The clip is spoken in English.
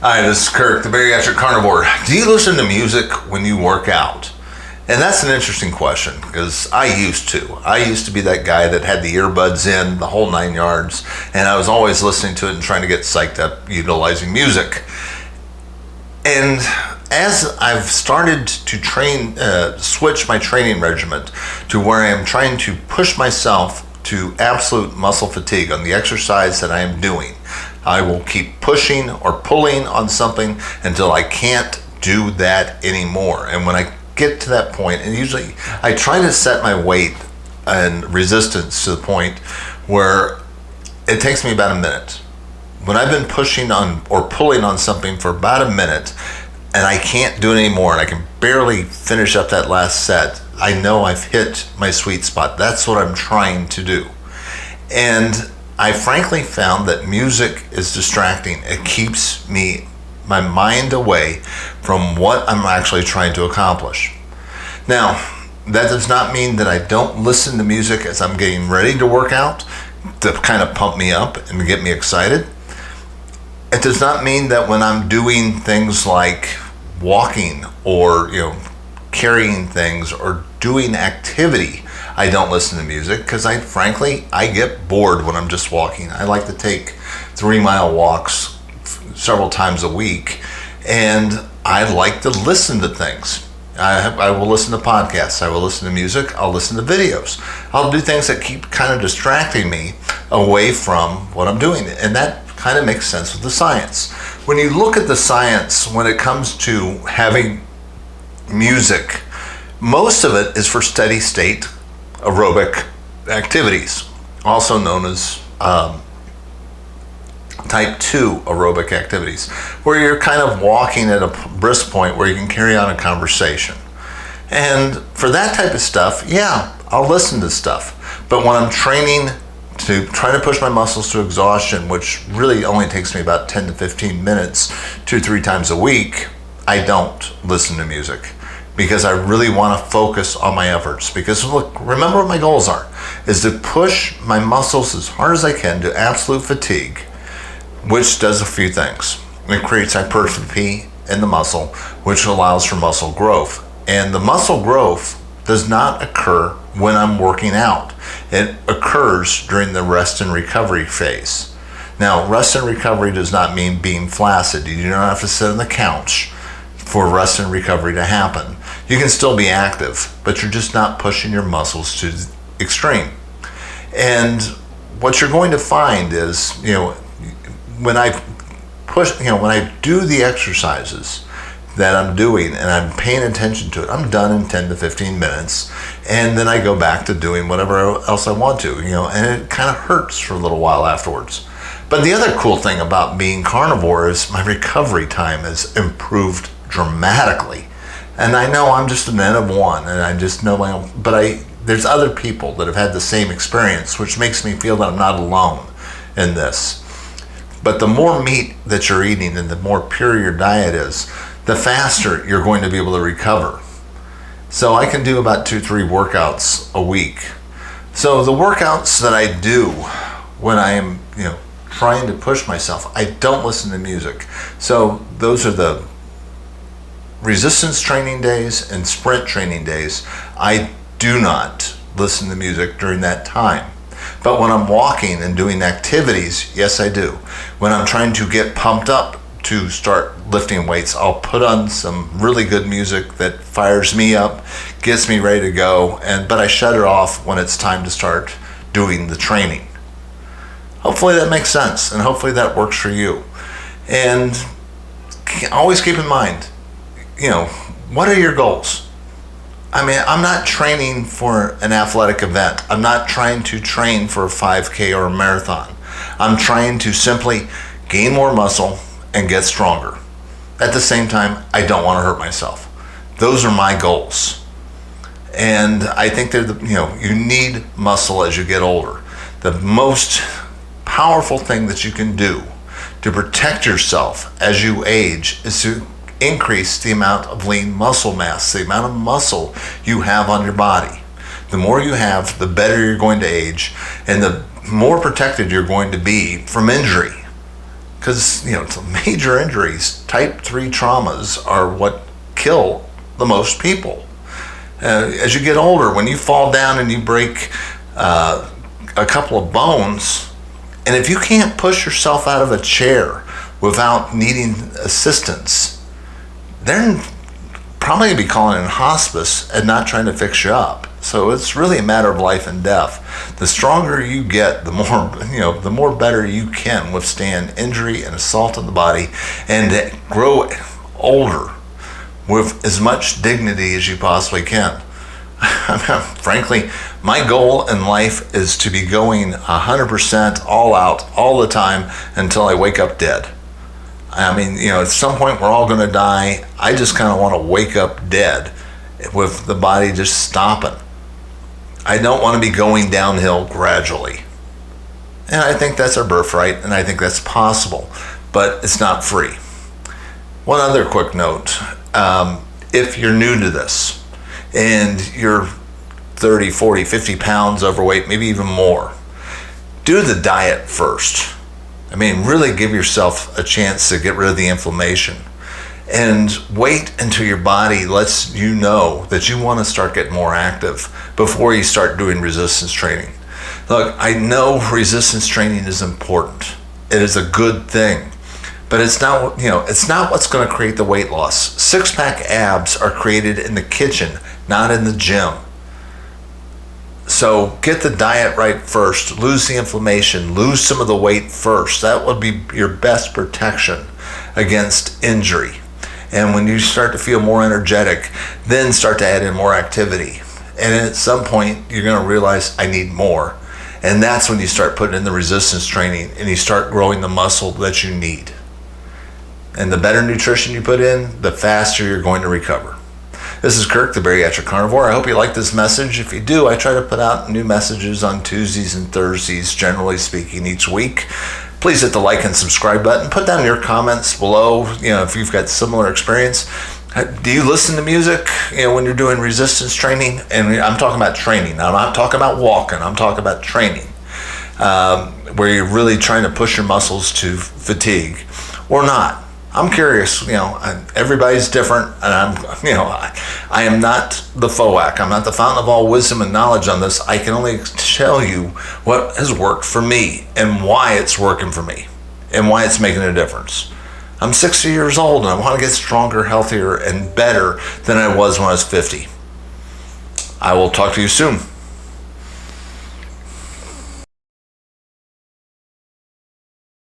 Hi, this is Kirk, the Bariatric Carnivore. Do you listen to music when you work out? And that's an interesting question because I used to. I used to be that guy that had the earbuds in, the whole 9 yards, and I was always listening to it and trying to get psyched up utilizing music. And as I've started to switch my training regimen to where I am trying to push myself to absolute muscle fatigue on the exercise that I am doing, I will keep pushing or pulling on something until I can't do that anymore. And when I get to that point, and usually I try to set my weight and resistance to the point where it takes me about a minute. When I've been pushing on or pulling on something for about a minute and I can't do it anymore and I can barely finish up that last set, I know I've hit my sweet spot. That's what I'm trying to do. And I frankly found that music is distracting. It keeps my mind away from what I'm actually trying to accomplish. Now, that does not mean that I don't listen to music as I'm getting ready to work out to kind of pump me up and get me excited. It does not mean that when I'm doing things like walking or carrying things or doing activity, I don't listen to music, because I get bored when I'm just walking. I like to take 3-mile walks several times a week, and I like to listen to things. I will listen to podcasts, I will listen to music, I'll listen to videos. I'll do things that keep kind of distracting me away from what I'm doing, and that kind of makes sense with the science. When you look at the science when it comes to having music, most of it is for steady state aerobic activities, also known as type 2 aerobic activities, where you're kind of walking at a brisk point where you can carry on a conversation. And for that type of stuff, yeah, I'll listen to stuff. But when I'm training to try to push my muscles to exhaustion, which really only takes me about 10 to 15 minutes, 2-3 times a week, I don't listen to music, because I really want to focus on my efforts. Because look, remember what my goals are, is to push my muscles as hard as I can to absolute fatigue, which does a few things. It creates hypertrophy in the muscle, which allows for muscle growth. And the muscle growth does not occur when I'm working out. It occurs during the rest and recovery phase. Now, rest and recovery does not mean being flaccid. You do not have to sit on the couch for rest and recovery to happen. You can still be active, but you're just not pushing your muscles to the extreme. And what you're going to find is, when I do the exercises that I'm doing and I'm paying attention to it, I'm done in 10 to 15 minutes, and then I go back to doing whatever else I want to, and it kind of hurts for a little while afterwards. But the other cool thing about being carnivore is my recovery time has improved dramatically. And I know I'm just an N of one, and I just know my own, but there's other people that have had the same experience, which makes me feel that I'm not alone in this. But the more meat that you're eating and the more pure your diet is, the faster you're going to be able to recover. So I can do about 2-3 workouts a week. So the workouts that I do when I am, trying to push myself, I don't listen to music. So those are the resistance training days and sprint training days. I do not listen to music during that time. But when I'm walking and doing activities, yes, I do. When I'm trying to get pumped up to start lifting weights, I'll put on some really good music that fires me up, gets me ready to go, but I shut it off when it's time to start doing the training. Hopefully that makes sense, and hopefully that works for you. And always keep in mind, what are your goals? I mean, I'm not training for an athletic event. I'm not trying to train for a 5K or a marathon. I'm trying to simply gain more muscle and get stronger. At the same time, I don't want to hurt myself. Those are my goals. And I think that you need muscle as you get older. The most powerful thing that you can do to protect yourself as you age is to increase the amount of lean muscle mass, the amount of muscle you have on your body. The more you have, the better you're going to age, and the more protected you're going to be from injury. because major injuries, type 3 traumas are what kill the most people. As you get older, when you fall down and you break a couple of bones, and if you can't push yourself out of a chair without needing assistance, they're probably going to be calling in hospice and not trying to fix you up. So it's really a matter of life and death. The stronger you get, the more better you can withstand injury and assault on the body, and grow older with as much dignity as you possibly can. Frankly, my goal in life is to be going 100% all out all the time until I wake up dead. I mean, at some point we're all going to die. I just kind of want to wake up dead with the body just stopping. I don't want to be going downhill gradually. And I think that's our birthright, and I think that's possible, but it's not free. One other quick note. If you're new to this and you're 30, 40, 50 pounds overweight, maybe even more, do the diet first. I mean, really give yourself a chance to get rid of the inflammation, and wait until your body lets you know that you want to start getting more active before you start doing resistance training. Look, I know resistance training is important. It is a good thing. But it's not what's going to create the weight loss. Six-pack abs are created in the kitchen, not in the gym. So get the diet right first. Lose the inflammation. Lose some of the weight first. That would be your best protection against injury. And when you start to feel more energetic, then start to add in more activity. And at some point, you're going to realize I need more. And that's when you start putting in the resistance training and you start growing the muscle that you need. And the better nutrition you put in, the faster you're going to recover. This is Kirk, the Bariatric Carnivore. I hope you like this message. If you do, I try to put out new messages on Tuesdays and Thursdays, generally speaking, each week. Please hit the like and subscribe button. Put down your comments below, if you've got similar experience. Do you listen to music, when you're doing resistance training? And I'm talking about training. I'm not talking about walking. I'm talking about training, where you're really trying to push your muscles to fatigue or not. I'm curious, everybody's different, and I am not the FOAC. I'm not the fountain of all wisdom and knowledge on this. I can only tell you what has worked for me and why it's working for me and why it's making a difference. I'm 60 years old, and I want to get stronger, healthier, and better than I was when I was 50. I will talk to you soon.